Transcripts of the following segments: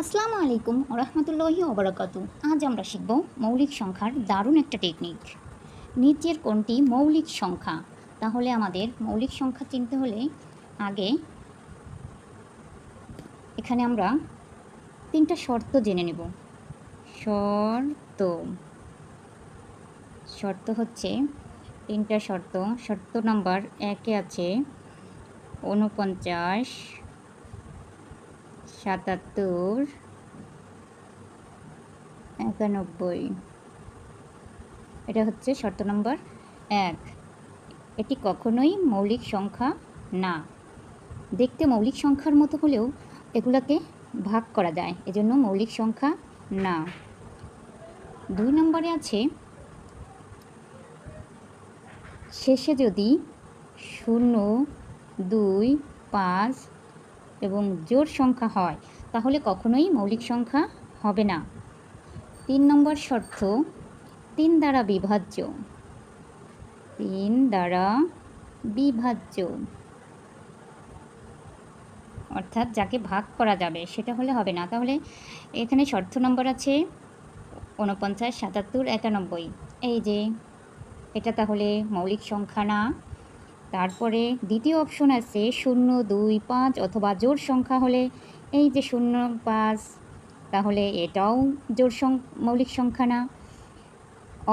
আসসালামু আলাইকুম ওরহমতুল্লাহি ওবরাকাতু। আজ আমরা শিখব মৌলিক সংখ্যার দারুণ একটা টেকনিক। নিচের কোনটি মৌলিক সংখ্যা? তাহলে আমাদের মৌলিক সংখ্যা চিনতে হলে আগে এখানে আমরা ৩টা শর্ত জেনে নেব। শর্ত শর্ত হচ্ছে ৩টা শর্ত। শর্ত নাম্বার ১ এ আছে ৪৯, ৭৭, ৯১। এটা হচ্ছে শর্ত নম্বর ১। এটি কখনোই মৌলিক সংখ্যা না। দেখতে মৌলিক সংখ্যার মতো হলেও এগুলোকে ভাগ করা যায়, এজন্য মৌলিক সংখ্যা না। ২ নম্বরে আছে শেষে যদি ০, ২, ৫ এবং জোড় সংখ্যা হয় তাহলে কখনোই মৌলিক সংখ্যা হবে না। ৩ নম্বর শর্ত ৩ দ্বারা বিভাজ্য। ৩ দ্বারা বিভাজ্য অর্থাৎ যাকে ভাগ করা যাবে সেটা হলে হবে না। তাহলে এখানে শর্ত নম্বর আছে ৪৯, ৭৭, ৯১। এই যে এটা তাহলে মৌলিক সংখ্যা না। তারপরে দ্বিতীয় অপশন আছে ০, ২, ৫ অথবা জোড় সংখ্যা হলে এই যে ০, ৫, তাহলে এটাও মৌলিক সংখ্যা না।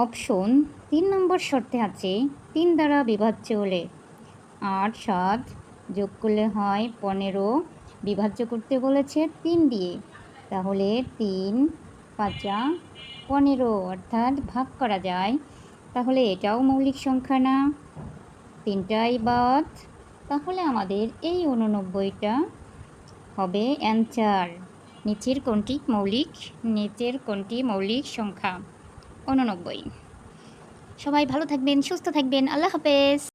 অপশন ৩ নম্বর শর্তে আছে ৩ দ্বারা বিভাজ্য হলে ৮, ৭ যোগ করলে হয় ১৫, বিভাজ্য করতে বলেছে ৩ দিয়ে, তাহলে ৩, ৫, ১৫ অর্থাৎ ভাগ করা যায়। তাহলে এটাও মৌলিক সংখ্যা না, ৩টাই বাদ। তাহলে আমাদের এই ৮৯টা হবে অ্যান্সার। নিচের কোনটি মৌলিক সংখ্যা? ৮৯। সবাই ভালো থাকবেন, সুস্থ থাকবেন। আল্লাহ হাফেজ।